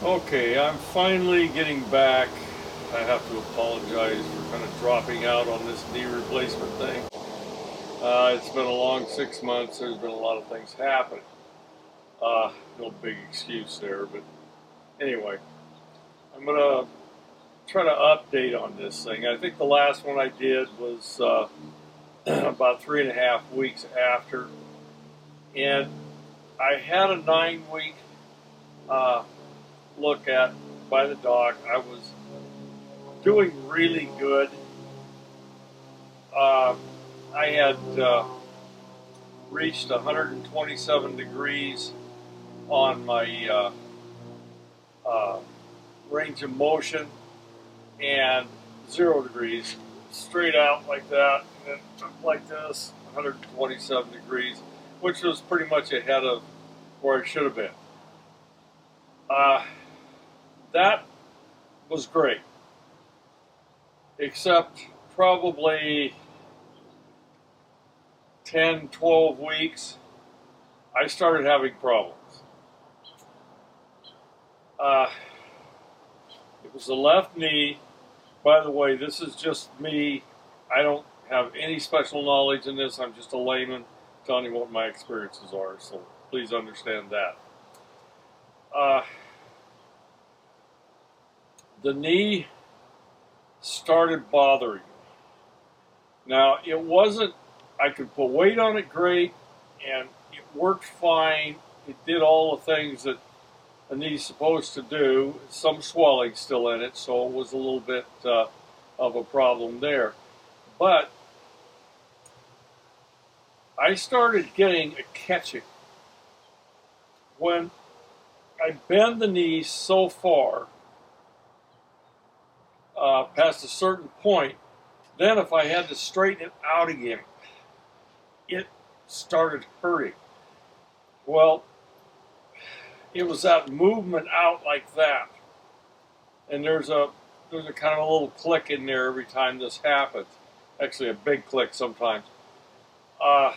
Okay, I'm finally getting back. I have to apologize for kind of dropping out on this knee replacement thing. It's been a long 6 months. There's been a lot of things happening. No big excuse there, but anyway, I'm gonna try to update on this thing. I think the last one I did was about 3.5 weeks after, and I had a 9 week uh, look at by the doc. I was doing really good. Uh, I had reached 127 degrees on my uh, range of motion and 0 degrees straight out like that, and then like this, 127 degrees, which was pretty much ahead of where I should have been. Uh, that was great, except probably 10, 12 weeks, I started having problems. Uh, it was the left knee. By the way, this is just me. I don't have any special knowledge in this. I'm just a layman telling you what my experiences are, so please understand that. Uh, the knee started bothering me. Now, it wasn't, I could put weight on it great, and it worked fine. It did all the things that a knee's supposed to do. Some swelling still in it, so it was a little bit of a problem there. But I started getting a catching. When I bend the knee so far, past a certain point, then if I had to straighten it out again, it started hurting. Well, it was that movement out like that, and there's a kind of a little click in there every time this happens. Actually, a big click sometimes. Uh,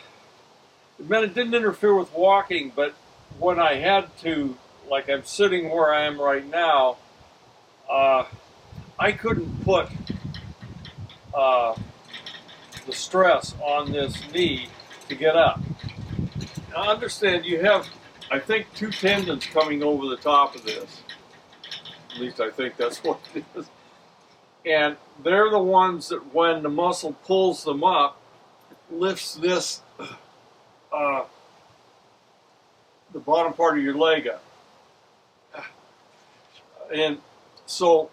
it meant it didn't interfere with walking, but when I had to, like I'm sitting where I am right now, uh, I couldn't put uh, the stress on this knee to get up. Now, understand you have, I think, two tendons coming over the top of this. At least I think that's what it is. And they're the ones that when the muscle pulls them up, lifts this, the bottom part of your leg up. And so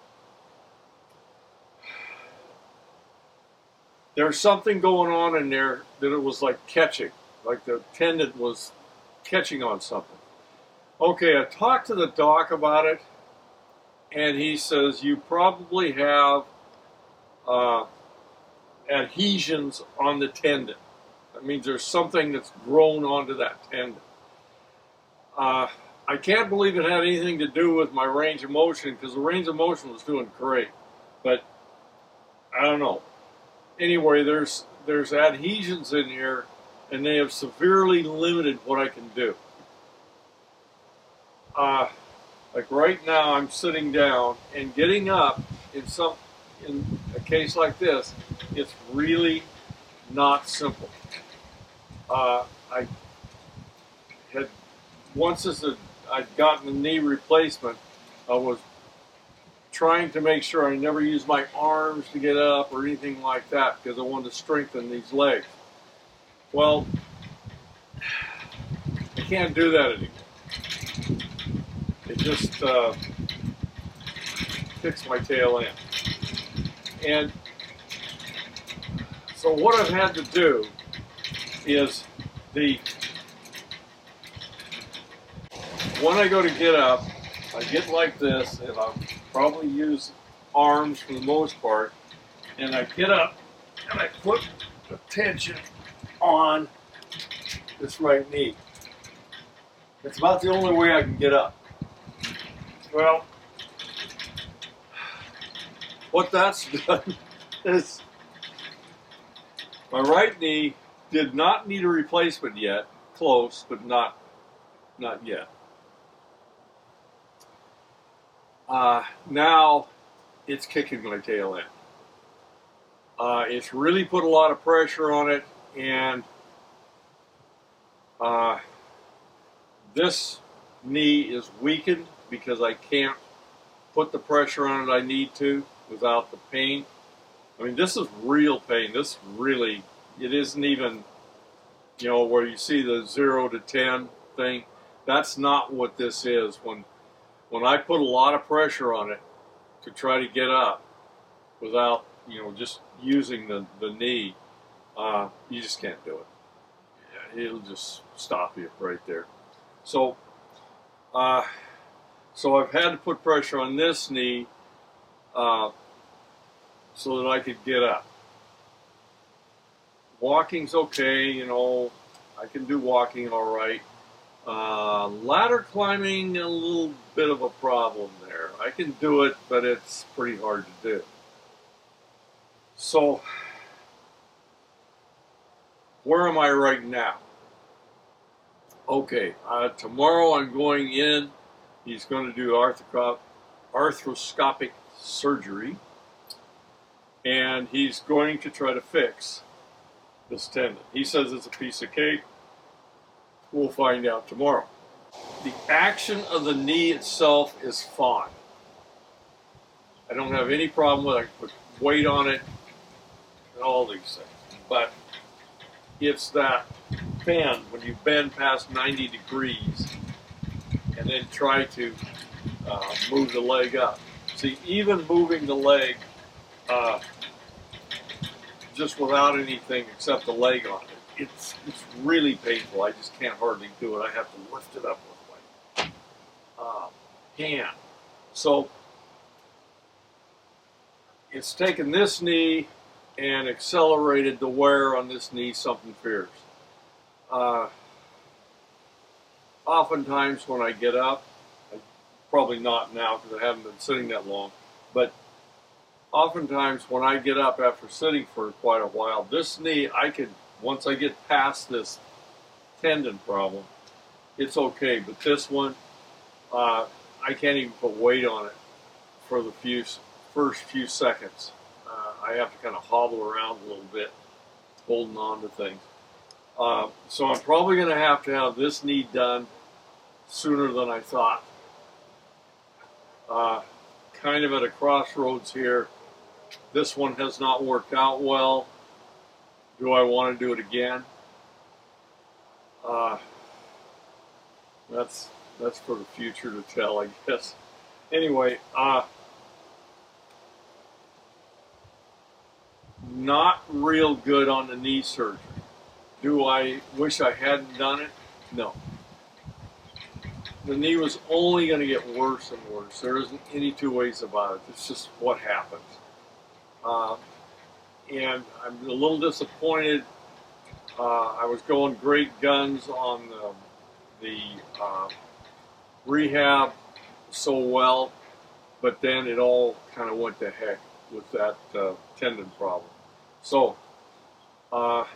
there's something going on in there that it was like catching, like the tendon was catching on something. Okay, I talked to the doc about it, and he says you probably have adhesions on the tendon. That means there's something that's grown onto that tendon. I can't believe it had anything to do with my range of motion because the range of motion was doing great, but I don't know. Anyway, there's adhesions in here, and they have severely limited what I can do. Like right now, I'm sitting down and getting up in a case like this. It's really not simple. I had once I'd gotten a knee replacement. I was trying to make sure I never use my arms to get up or anything like that because I wanted to strengthen these legs. Well, I can't do that anymore. It just kicks my tail in. And so what I've had to do is when I go to get up, I get like this, and I'll probably use arms for the most part, and I get up and I put the tension on this right knee. It's about the only way I can get up. Well, what that's done is my right knee did not need a replacement yet. Close, but not yet. Now it's kicking my tail end. It's really put a lot of pressure on it, and this knee is weakened because I can't put the pressure on it I need to without the pain. I mean, this is real pain. This really, it isn't even, where you see the 0 to 10 thing. That's not what this is. When I put a lot of pressure on it to try to get up without, just using the knee, you just can't do it. It'll just stop you right there. So I've had to put pressure on this knee so that I could get up. Walking's okay, I can do walking all right. Ladder climbing, a little bit of a problem there. I can do it, but it's pretty hard to do. So, where am I right now? Okay, tomorrow I'm going in. He's going to do arthroscopic surgery, and he's going to try to fix this tendon. He says it's a piece of cake. We'll find out tomorrow. The action of the knee itself is fine. I don't have any problem with it. I can put weight on it and all these things. But it's that bend, when you bend past 90 degrees and then try to move the leg up. See, even moving the leg just without anything except the leg on it, it's really painful. I just can't hardly do it. I have to lift it up with my hand. So it's taken this knee and accelerated the wear on this knee something fierce. Oftentimes when I get up, probably not now because I haven't been sitting that long, but oftentimes when I get up after sitting for quite a while, this knee, once I get past this tendon problem, it's okay. But this one, I can't even put weight on it for the first few seconds. I have to kind of hobble around a little bit, holding on to things. So I'm probably going to have this knee done sooner than I thought. Kind of at a crossroads here. This one has not worked out well. Do I want to do it again? That's for the future to tell, I guess. Anyway, not real good on the knee surgery. Do I wish I hadn't done it? No. The knee was only going to get worse and worse. There isn't any two ways about it. It's just what happens. And I'm a little disappointed. I was going great guns on the rehab so well, but then it all kind of went to heck with that tendon problem. So, I'll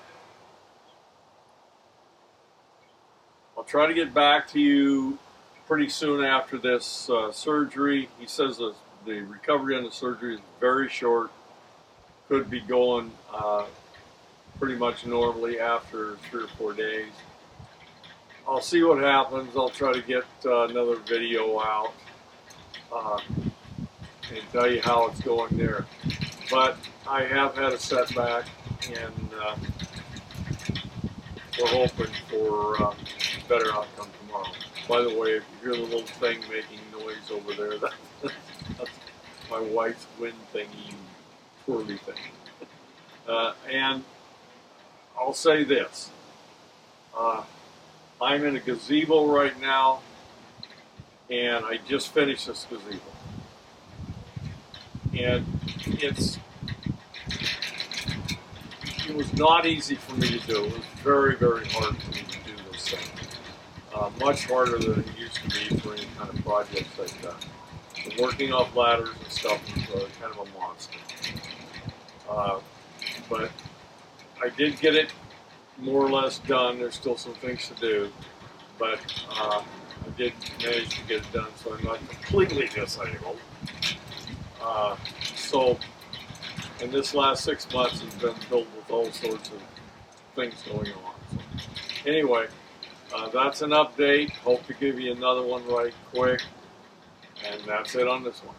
try to get back to you pretty soon after this surgery. He says the recovery on the surgery is very short. Could be going pretty much normally after 3 or 4 days. I'll see what happens. I'll try to get another video out and tell you how it's going there. But I have had a setback, and we're hoping for a better outcome tomorrow. By the way, if you hear the little thing making noise over there, that's my wife's wind thingy, twirly thing. And I'll say this. I'm in a gazebo right now, and I just finished this gazebo. And it was not easy for me to do. It was very, very hard for me to do this thing. Much harder than it used to be for any kind of projects like that. And working off ladders and stuff was kind of a monster. But I did get it more or less done. There's still some things to do, but I'm did manage to get it done, so I'm not completely disabled. So, and this last 6 months has been filled with all sorts of things going on. So, anyway, that's an update. Hope to give you another one right quick. And that's it on this one.